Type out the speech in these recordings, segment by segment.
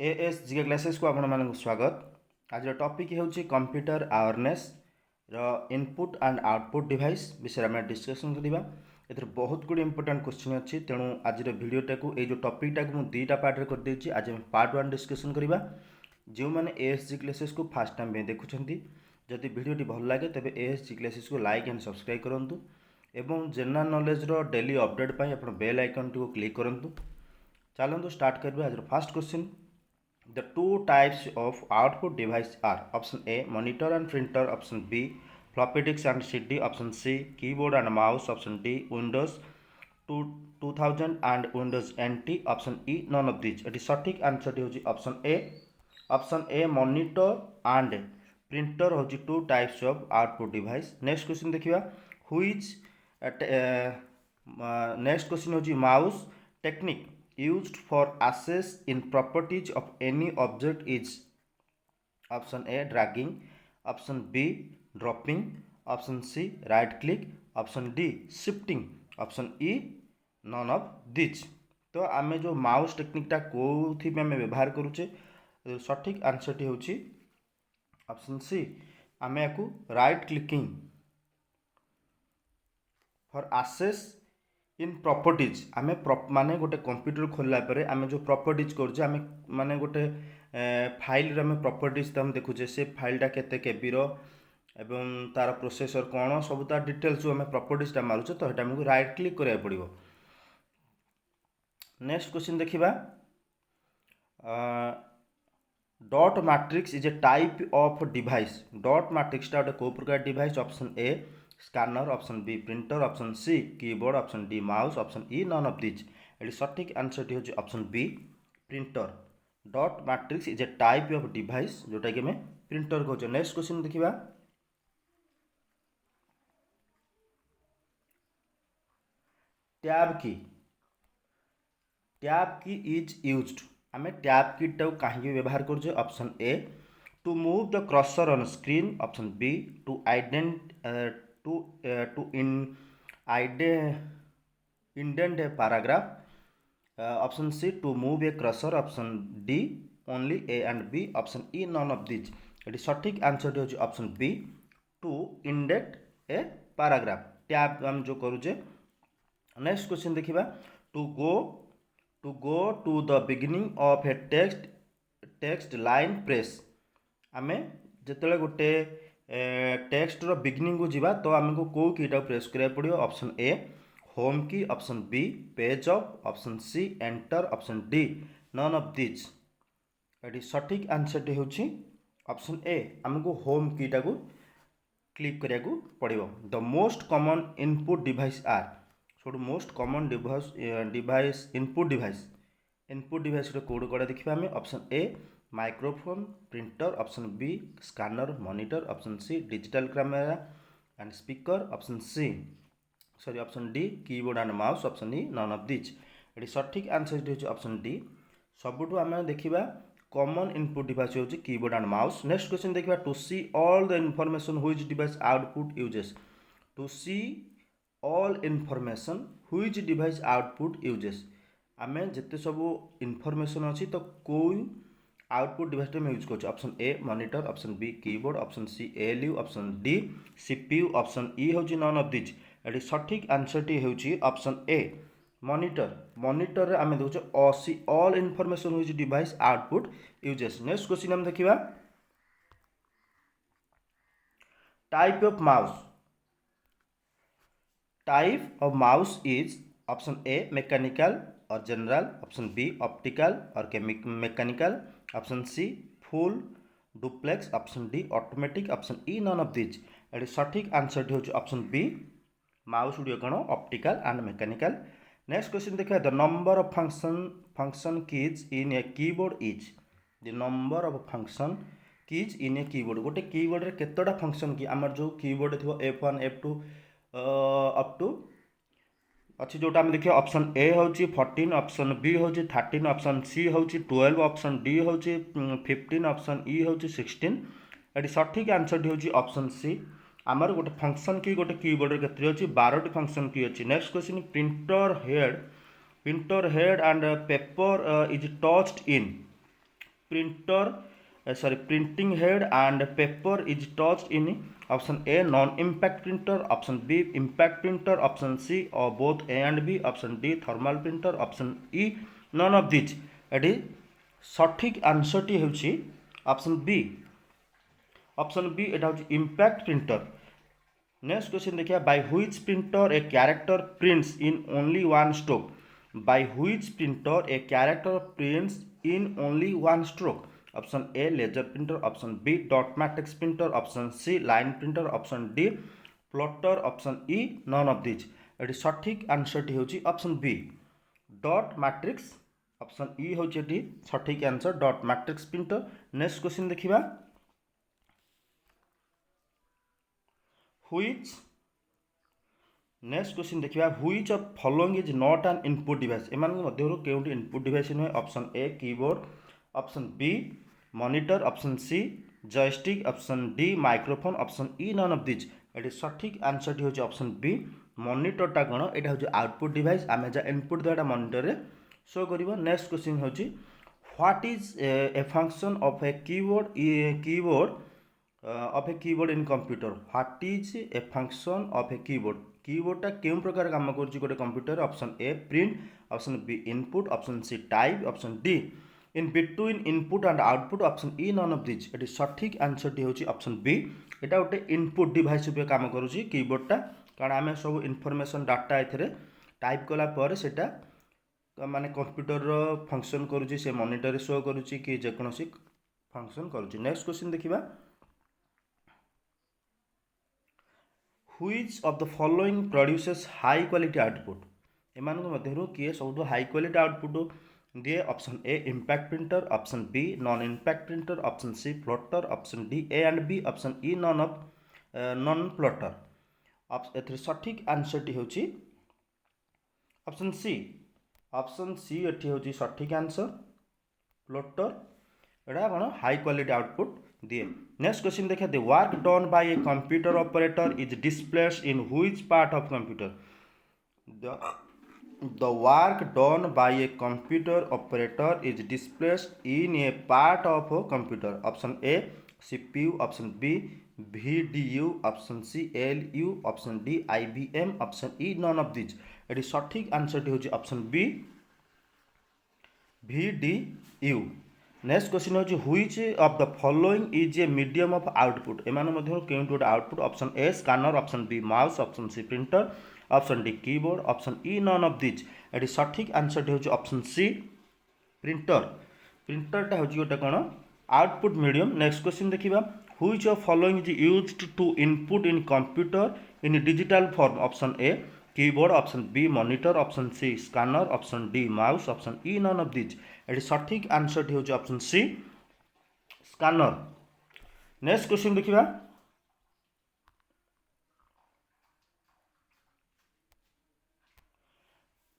As GK classes को आपण मानक स्वागत। आज टॉपिक होची computer awareness input and output device विषय में डिस्कशन करबा। एथर बहुत गुड इंपोर्टेंट क्वेश्चन अछि, तेणु आज वीडियोटा को ए जो टॉपिकटा को दुईटा पार्ट रे कर देछि। आज हम पार्ट 1 डिस्कशन करबा। जो माने एएस जी क्लासेस को फर्स्ट टाइम में देखुछंती, जदि वीडियोटी भल लागे तबे एएस जी क्लासेस को लाइक एंड सब्सक्राइब करंतु एवं जनरल नॉलेज रो डेली अपडेट पई आपण बेल आइकन को क्लिक करंतु। चलंतु स्टार्ट करबा। आज first question, the two types of output device are option A monitor and printer, option B floppy disk and CD, option C keyboard and mouse, option D Windows 2000 and Windows NT, option E none of these। एटी सठिक answer होची option A. Option A monitor and printer होची two types of output device. Next question देखिबा, which next question होची mouse technique used for access in properties of any object is option A dragging, option B dropping, option C right click, option D shifting, option E none of these। तो आमे जो mouse टेक्निकटा कोथि में व्यवहार करूचे, सठिक answer टी होची option C. आमे याकू right clicking for access in properties आमे माने गोटे कंप्यूटर खोलला परे आमे जो प्रॉपर्टीज करजे, आमे माने गोटे फाइल रे आमे प्रॉपर्टीज तम देखुजे से फाइलटा केते केबी रो एवं तार प्रोसेसर कोन सब ता डिटेल्स जो आमे प्रॉपर्टीज ता मारुचे, तो हेटा हमको राइट क्लिक करिया पड़िबो। नेक्स्ट क्वेश्चन देखिबा, dot matrix is a type of device. Dot matrix टा को प्रकार device? Option A scanner, option B printer, option C keyboard, option D mouse, option E none of this. एटी सठिक answer टी होची option B printer. Dot matrix is a type of device जोटा कि हमें प्रिंटर कहूँ। नेक्स्ट क्वेश्चन देखिबा, tab key. Tab key is used, आमे टैब की टाउ कहीं व्यवहार करूँ? Option A to move the cursor on screen, option B to indent a paragraph, option C to move a cursor, option D only A and B, option E none of these। एटी सठिक answer टी होची option B to indent a paragraph. Tab हम जो करूचे। Next question देखिबा, to go to the beginning of a text line press. आमे जेतेले गोटे टेक्स्ट रो बिगिनिंग को जीवा तो हमको को कीटा प्रेस करिया पड़ियो? Option A home key, option B page up, option C enter, option D none of this. एटी सठिक आंसर टी होची ऑप्शन ए, हमको होम कीटा को क्लिक करिया को पड़ियो। The most common input device are, सब most common device input device रो कोड कोडा देखिबा हमें। Option A microphone, printer, option B scanner, monitor, option C digital camera and speaker, option D keyboard and mouse, option E none of this. एटी सठिक answer होची option D. सबुठु आमे देखिबा कॉमन इनपुट डिवाइस होची keyboard and mouse. Next question देखिबा, to see all the information which device output uses. To see all information which device output uses, आमे जते सब इनफॉरमेशन अछि तो कोई आउटपुट डिवाइस में यूज कर। Option A monitor, option B keyboard, option C L U, option D CPU, option E होची none of this. एटी सठिक आंसर टी होची ऑप्शन ए मॉनिटर। मॉनिटर रे आमे देखुचे see all information which device output uses. Next question हम देखिबा, type of mouse. Type of mouse is option A mechanical और जनरल, ऑप्शन बी ऑप्टिकल और mechanical, option C full duplex, option D automatic, option E none of this. एटी सठिक answer टी होची option B mouse गुडियो कौन optical and mechanical. Next question देखिए, the number of function keys in A keyboard is. The number of function keys in a keyboard, गोटे keyboard रे केतोटा function की आमर जो कीबोर्ड थो F1 F2 अप टू अच्छी जोटा आम देखिए। ऑप्शन ए होची 14, ऑप्शन बी होची 13, ऑप्शन सी होची 12, ऑप्शन डी होची 15, ऑप्शन ई होची 16। एटी सठिक आंसर टी होची ऑप्शन सी। आमर गोटे फंक्शन की गोटे कीबोर्ड रे केते अछि 12 टी फंक्शन की अछि। Next question, printer head and paper is touched in. printer printing head and paper is touched in option A non-impact printer, option B impact printer, option C or both A and B, option D thermal printer, option E none of these. एटी सठिक answer टी होची option B. Option B एटा होची impact printer. Next question देखिए by which printer a character prints in only one stroke. By which printer a character prints in only one stroke. Option A laser printer, option B dot matrix printer, option C line printer, option D plotter, option E none of this. एटी सठिक answer टी होची option B dot matrix. Option E होची सठिक answer dot matrix printer. Next question देखिबा which. Next question देखिबा which of following is not an input device. एमान मध्यरु केउटी इनपुट डिवाइस नुहे। Option A keyboard, option B monitor, option C joystick, option D microphone, option E none of this. एटी सठिक answer टी होची option B monitor टा कोन एटा होची आउटपुट डिवाइस। आमे जा इनपुट देटा मॉनिटर रे शो करिवो। नेक्स्ट क्वेश्चन होची what is a function of a keyboard of a keyboard in computer. What is a function of a keyboard. Keyboard टा केउ प्रकार काम करछि गोटे computer. Option A print, option B input, option C type, option D in between input and output, option E none of this. एटी सठिक answer टी होची ऑप्शन बी एटा गोटे इनपुट डिवाइस उपे काम करूछि कीबोर्ड टा। कारण आमे सब इनफॉरमेशन डाटा एथरे टाइप कला पर सेटा माने कंप्यूटर रो फंक्शन करूछि से मॉनिटर शो करूछि कि जेकोनोसी फंक्शन करूछि। नेक्स्ट क्वेश्चन देखिबा which of the following produces high quality output. एमान मध्यरु किए सबु हाई क्वालिटी आउटपुट दिए। Option A impact printer, option B non impact printer, option C plotter, option D A and B, option E non plotter. एथरे सठिक answer टी होची option C. Option C एठी होची सठिक आंसर प्लॉटर। एटा कोन हाई क्वालिटी आउटपुट दिए। नेक्स्ट क्वेश्चन देखिए the work done by a computer operator is displaced in which part of computer. The work done by a computer operator is displaced in a part of computer. Option A CPU, option B VDU, option C LU, option D IBM, option E none of this. एटी सठिक answer टी होची option B VDU। Next question होची which of the following is a medium of output. एमान मध्यरु केउंट गोटे output. Option A scanner, option B mouse, option C printer, option D keyboard, option E none of this. एटी सठिक answer टी होची option C printer. Printer टा होची गोटे कोन आउटपुट मीडियम। नेक्स्ट क्वेश्चन देखिबा which of following is used to input in computer in digital form. Option A keyboard, option B monitor, option C scanner, option D mouse, option E none of this. एटी सठिक answer टी होची option C scanner. Next question देखिबा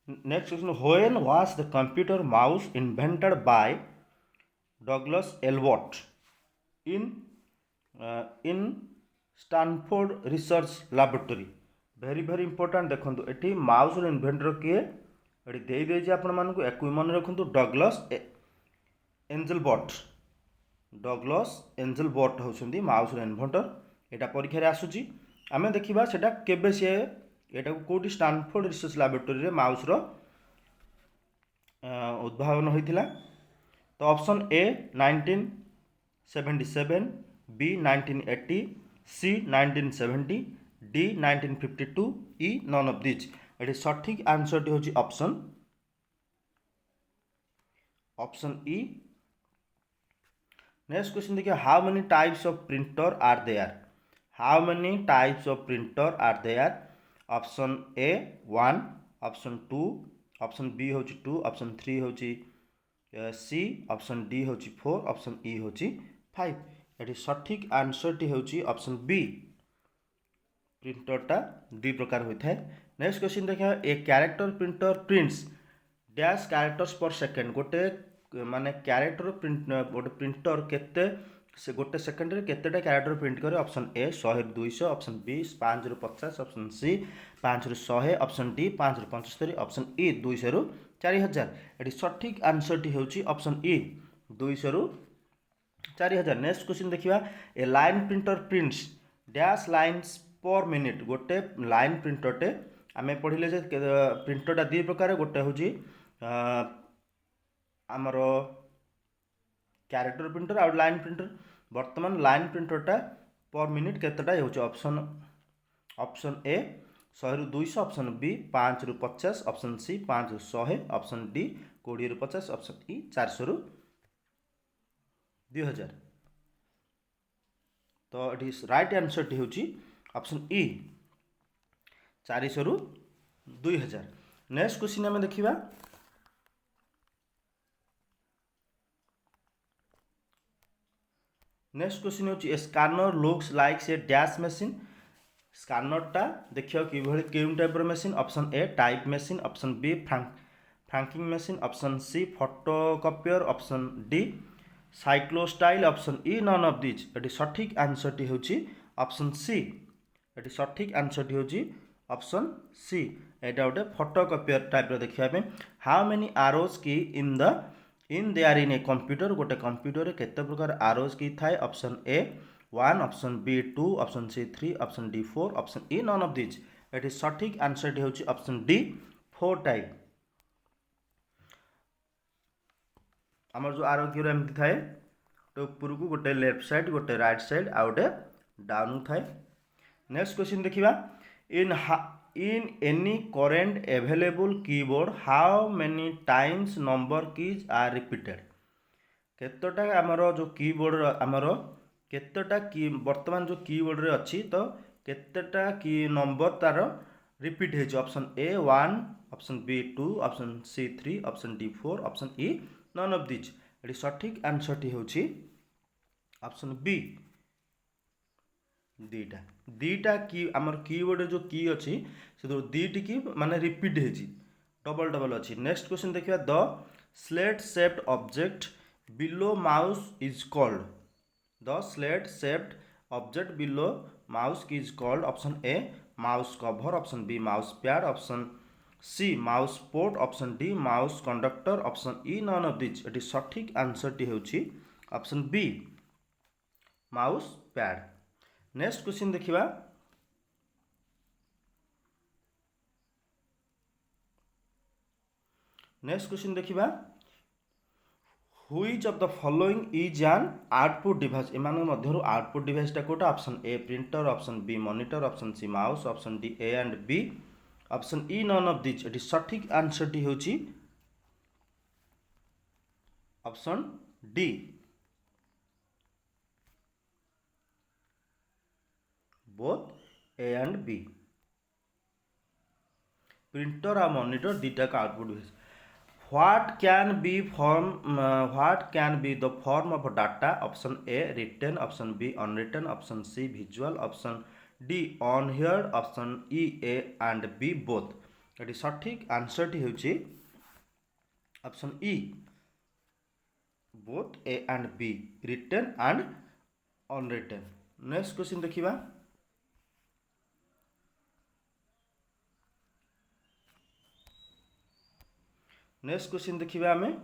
next question when was the computer mouse invented by Douglas Albert in Stanford research laboratory. Very very important देखो ये mouse inventor किए ये दे देजी आपण मानक एक मन रखु डगलस एंजेलबर्ट। डगलस एंजेलबर्ट होउछंदी माउस इन्वेंटर। एटा परीक्षा रे आसुची आमे देखिबा सेटा केबे से एटा कोठी स्टैनफोर्ड रिसर्च लैबोरेटरी रे माउस रो उद्भावन होइथिला। तो option A 1977, B 1980, C 1970, D 1952, E none of this. एटी सठिक आंसर टी होची ऑप्शन ई। नेक्स्ट क्वेश्चन देखिए how many types of printer are there. How many types of printer are there. Option A 1, option 2, option B होची 2, option 3 होची सी, option D होची 4, option E होची 5। Eighty सठिक आंसर टी होची ऑप्शन बी प्रिंटर टा दुई प्रकार होता है। नेक्स्ट क्वेश्चन देखिए a character printer prints dash characters पर सेकेंड। गोटे माने कैरेक्टर प्रिंट गोटे प्रिंटर केते से गोटे सेकेंड रे केतेटा कैरेक्टर प्रिंट करे। ऑप्शन ए 100 ରୁ 200, ऑप्शन बी 5 ରୁ 50, ऑप्शन सी 5 ରୁ 100, ऑप्शन डी 5 ରୁ 75, ऑप्शन ई 200 ରୁ 4000। एटी सठिक आंसर टी होची ऑप्शन ई 200 रु 4000। नेक्स्ट क्वेश्चन देखिए a line printer prints dash lines per minute. गोटे लाइन प्रिंटरटे आम पढ़ले जे प्रिंटरटा दुई प्रकार गोटे हूँ आमर क्यारेक्टर प्रिंटर आउ लाइन प्रिंटर। बर्तमान लाइन प्रिंटरटा पर मिनिट केतेटा हो ऑप्शन ए 100 रु 200, ऑप्शन बी 5 रु 50, ऑप्शन सी 5 रु 100, ऑप्शन डी 20 रु 50, ऑप्शन ई 400 रु 2000। तो ये राइट आंसर टी होची ऑप्शन ई 400 रु 2000। नेक्स्ट क्वेश्चन आम देखिबा नेक्स्ट क्वेश्चन होची a scanner looks like a dash machine. स्कैनरटा देखियो किभଳି केउं typer machine. Option A type machine, option B franking machine, option C photocopier, option D cyclostyle, option E none of this. एटी सठिक answer टी होची option C. एटी सठिक आंसर टी होची ऑप्शन सी। एटा गोटे फोटोकॉपियर टाइप देखिया पे। How many arrows key in there in a computer. गोटे कंप्यूटर रे केते प्रकार आरोज की थाए। Option A 1, option B 2, option C 3, option D 4, option E none of this. एटी सठिक आंसर टी होची ऑप्शन डी 4 टाइप। आमर जो आरो की एमती थाए तो ऊपर को गोटे लेफ्ट साइड गोटे राइट साइड आ गोटे डाउन थाए। नेक्स्ट क्वेश्चन देखिबा in any current available keyboard how many times number keys are repeated. केतटा आमर जो कीबोर्ड आमर केतटा की वर्तमान जो कीबोर्ड रे अच्छी तो केतटा की नंबर तार रिपीट है। Option A 1, option B 2, option C 3, option D 4, option E none of this. ये सठिक आंसर टी होची ऑप्शन बी दीटा की आमर कीबोर्ड जो की अच्छी से दीटी की माने रिपीट है डबल डबल अच्छी। नेक्स्ट क्वेश्चन देखिए the slate shaped object below mouse is called. The slate shaped object below mouse की is called. Option A mouse cover, option B mouse pad, option C mouse port, option D mouse conductor, option E none of this. एटी सठिक answer टी होची option B mouse pad. Next question देखिबा which of the following is an output device. एमान मध्यरु output डिवाइसटा कोटा। Option A printer, option B monitor, option C mouse, option D A and B, option E none of this. एटी सठिक answer टी होची option D both A and B. Printer और monitor दीटा का output device. What can be the form of data? Option A written, option B unwritten, option C visual, option D unheard, option E A and B both। एटी सठिक answer टी होची option E both A and B written and unwritten। Next question देखिबा next question देखिबा हमें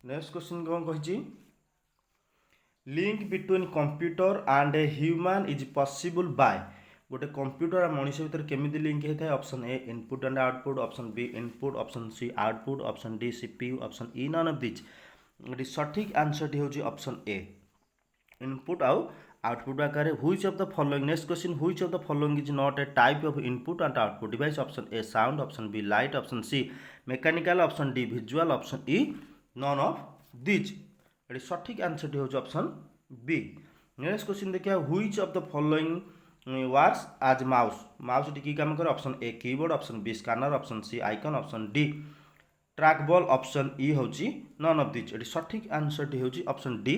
next question कौन कही link between computer and a human is possible by. गोटे कंप्यूटर और मनुष्य भितर केमिति लिंक होता है। Option A input and output, option B input, option C output, option D CPU, option E none of this. ये सठिक आंसर टी होची ऑप्शन ए इनपुट आउ आउटपुट आकार। Which of the following next question which of the following is not a type of input and output device. Option A sound, option B light, option C mechanical, option D visual, option E none of this. ये सठिक answer टी होची option B. Next question देखिए which of the following works as mouse. Mouse टी की काम करे। Option A keyboard, option B scanner, option C icon, option D track ball, option E होची नन ऑफ दिस। ये सठिक आंसर टी होची option D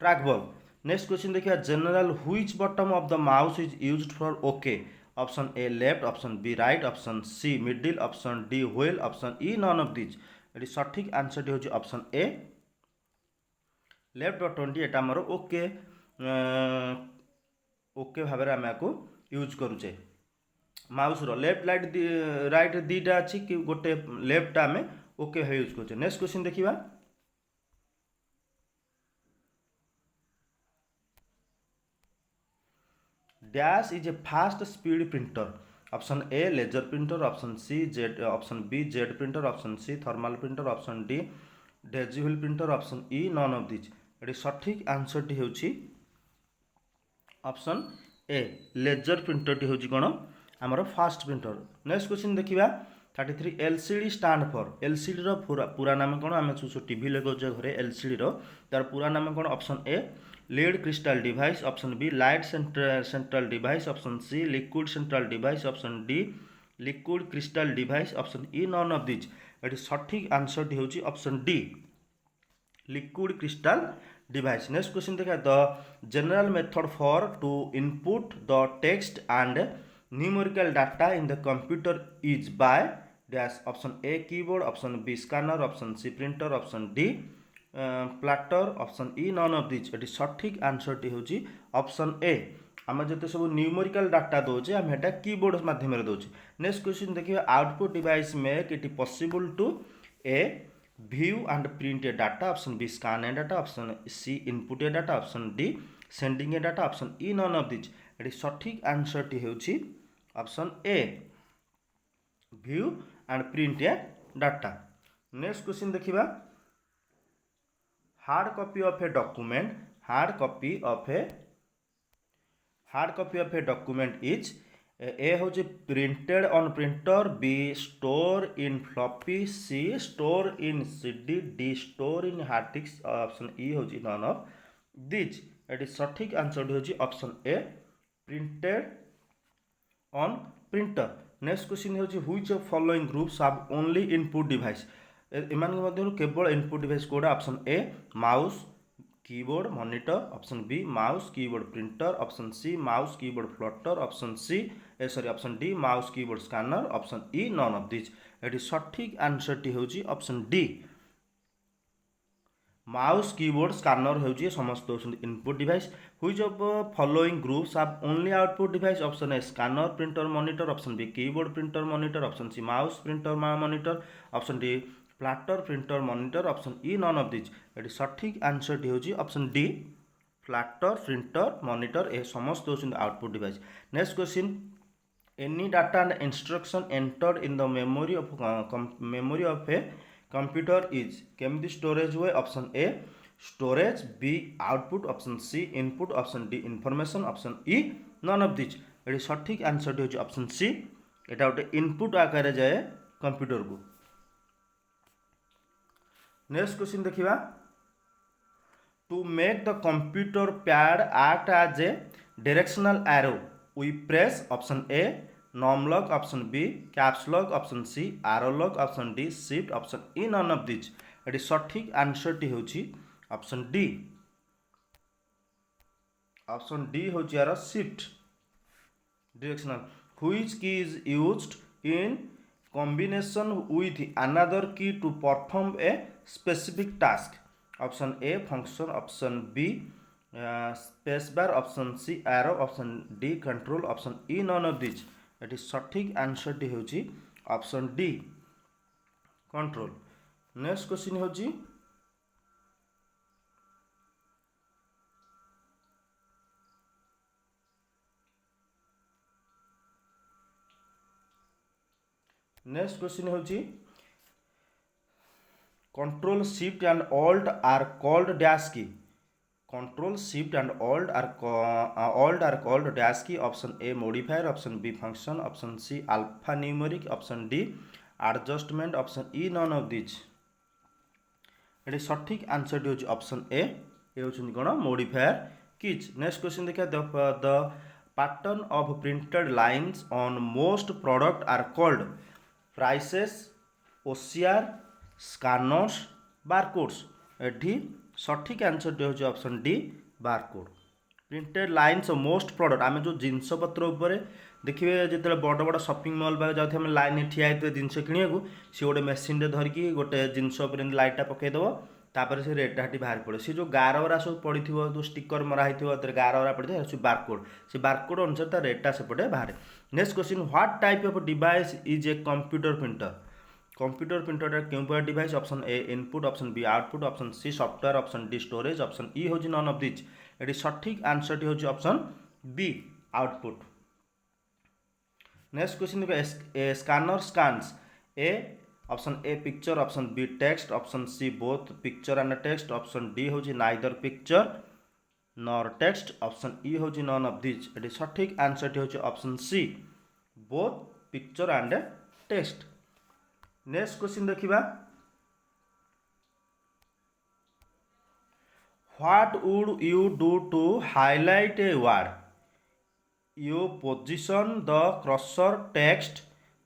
track ball. Next question देखिए general which button of the mouse is used for okay. Option A left, option B right, option C middle, option D wheel, option E none of these. ये सठिक answer टी हूँ option A left button टी एटा आमर okay okay भाव में आम आपको यूज करुचे। माउस रो लेफ्ट राइट दीटा अच्छी कि गोटे लेफ्ट आम ओके भाव यूज करुचे। नेक्स्ट क्वेश्चन देखिए dash is a fast speed printer. Option A laser printer, option C jet, option B jet printer, option C thermal printer, option D daisy wheel printer, option E none of these. ये सठिक answer टी हूँ option A laser printer टी हूँ कौन आमर fast printer. Next question देखिए 33 LCD stand for. LCD रो पूरा नाम कौन आम टीवी लगाऊे घरे एलसीडी रो तार पूरा नाम कौन option A lead crystal device, option B light central device, option C liquid central device, option D liquid crystal device, option E none of these. ये सठिक आंसर टी हूँ option D liquid crystal device. Next question देखा the general method for to input the text and numerical data in the computer is by dash. Option A keyboard, option B scanner, option C printer, option D platter, option E none of these. ये सठिक answer टी हूँ option A आम जो सब numerical data दौचे आम एटा keyboard मध्यम दौचे। नेक्स्ट क्वेश्चन देखिए output device make it possible to a view and print a data, option B scan a data, option C input a data, option D sending a data, option E none of these। ये सठिक answer टी हूँ option a view and print a data। Next question देखिए hard copy of a document, hard copy of a document is a hmm printed on printer, B store in floppy, C store in CD, D store in hard disk, option E hmm none of these. ये सठिक answer hmm option A printed on printer. Next question hmm which of following groups have only input device. एमान मध्य केवल input device कोड़ा option A mouse keyboard monitor, option B mouse keyboard printer, option C mouse keyboard plotter, option option D mouse keyboard scanner, option E none of these. ये सठिक answer टी हूँ option D mouse keyboard scanner हूँ समस्त input device. Which of following groups have only output device. Option A scanner printer monitor, option B keyboard printer monitor, option C mouse printer monitor, option D flatter printer monitor, option E none of these. ये सठिक answer टी हूँ option D flatter printer monitor ए समस्त होती output device. Next question any data and instruction entered in the memory of a computer is केमती storage हुए। Option A storage, B output, option C input, option D information, option E none of these. ये सठिक answer टी हूँ option C यहाँ गोटे input आकार जाए कंप्यूटर को। नेक्स्ट क्वेश्चन देखिए to make the computer pad act as a directional arrow we press option A नॉर्म lock, option B caps lock, option C arrow lock, option D shift, option E none of these. ये सठिक answer टी हूँ option D हूँ यार shift directional. Which key is used in combination with another key to perform a specific task। Option A function, option B space bar, option C arrow, option D control, option E none of these. ये सठिक answer टी हूँ option D control. Next question hmm next question hmm control shift and alt are called dash key. Control shift and alt are called dash key. Option A modifier, option B function, option C alphanumeric, option D adjustment, option E none of these. ये सठिक answer hmm option A ये hmm कौन modifier keys. Next question देखिए the pattern of printed lines on most product are called prices, OCR, scanners, barcodes. ये सठिक answer टी हूँ option D barcode. Printed lines most product आम जो जिनपतर देखिए जो बड़ बड़ शॉपिंग मॉल जाते लाइन ठिया होते जिनस किणा सी गोटे मेसीन धरिकी गोटे जिनस लाइटा पकईदेव तापर से रेटा टी बाहर पड़े सी जो गारवरा सब पड़ी जो स्टिकर मराई गारवरा पड़े से बारकोड अनुसार तार रेटा सेपटे बाहर। Next question what type of device is a computer printer. Computer printer क्यों प्रकार device option A input option B output option C software option D storage option E hmm none of this ये सठिक answer टी हूँ option B output. Next question देखो scanner scans a option A picture option B text option C both picture and text option D hmm neither picture nor text option E hmm none of this ये सठिक answer टी हूँ option C both picture and text. Next question देखिबा what would you do to highlight a word. You position the cursor text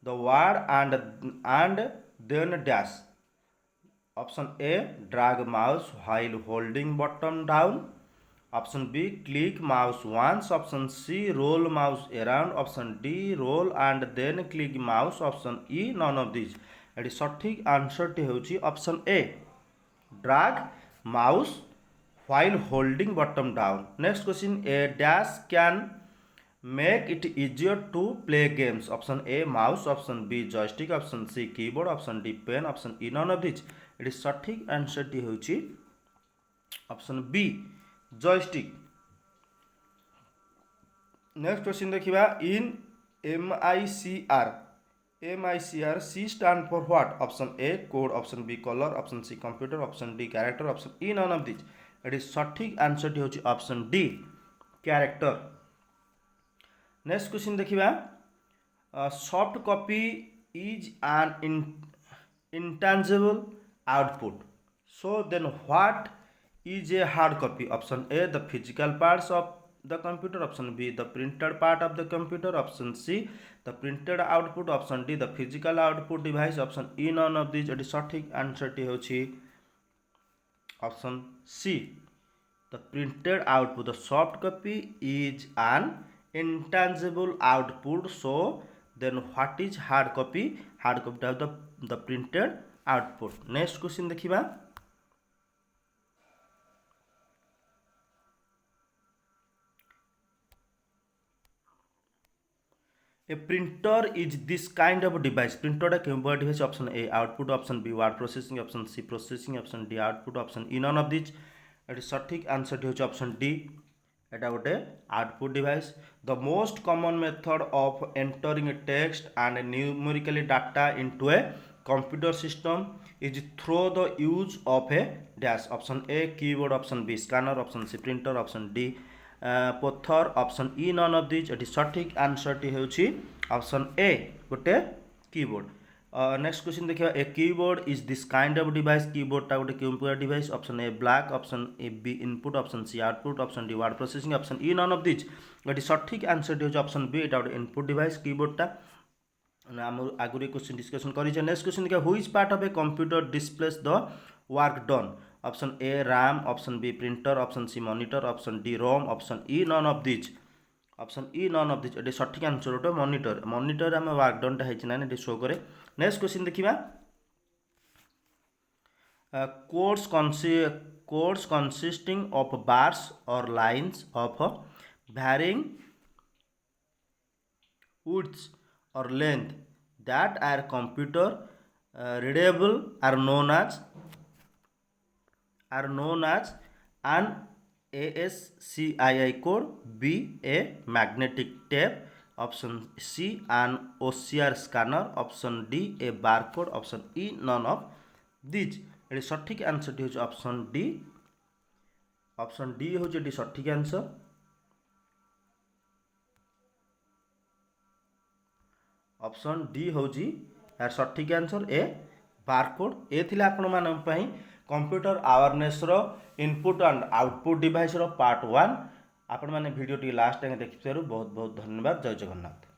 the word and then dash. Option A drag mouse while holding button down. Option B click mouse once. Option C roll mouse around. Option D roll and then click mouse. Option E none of these. एटी सठिक answer टी होची option A drag mouse while holding button down. Next question a dash can make it easier to play games. Option A mouse, option B joystick, option C keyboard, option D pen, option E none of these. It is सठिक answer टी होची option B joystick. Next question देखिबा in MICR C stand for what? Option A code, option B color, option C computer, option D character, option E none of these. It is सठिक answer टी होची option D character. Next question देखिबा soft copy is an intangible output so then what is a hard copy. Option A the physical parts of the computer, option B the printed part of the computer, option C the printed output, option D the physical output device, option E none of this. एटी सठिक answer टी होची option C the printed output. The soft copy is N intangible output, so then what is hard copy? Hard copy of the printed output. Next question देखिबा a printer is this kind of device. Printer टा केउं प्रकार device. Option A output, option B word processing, option C processing, option D output, option E none of this. एटी सठिक answer टी होची option D एटा गोटे output device. The most common method of entering text and numerically data into a computer system is through the use of a dash. Option A keyboard, option B scanner, option C printer, option D पथर, option E none of this. एटी सठिक answer टी होची option A गोटे keyboard. Next question देखिए a keyboard is this kind of device. Keyboard टा गोटे केउं प्रकार device. Option A black, option A B input, option C output, option D word processing, option E none of this. एटी सठिक answer टी होची option B एटा गोटे इनपुट डिवाइस कीबोर्ड टा। आम आगुरी क्वेश्चन डिस्कशन करिछे। नेक्स्ट क्वेश्चन देखिए which part of a computer displays the work done. Option A RAM, option B printer, option C monitor, option D ROM, option E none of this. Option E none of this. एटी सठिक answer गोटे monitor. Monitor आम work done टा हेछि ना एटी show करे। Next question देखिबा कोड्स कंसिस्टिंग ऑफ बार्स और lines of varying widths or length that are computer readable are known as an ASCII code, B a magnetic tape, option C an OCR scanner, option D a barcode, option E none of these. ये सठिक answer टी होची option D. Option D होची eighty सठिक answer. Option D होची यार सठिक answer A barcode. ए थिला आपण मानन पई कंप्यूटर अवेयरनेस रो इनपुट एंड आउटपुट डिवाइस रो पार्ट 1। आपण माने वीडियो टी लास्ट टाइम देखिथिबारु बहुत बहुत धन्यवाद। जय जगन्नाथ।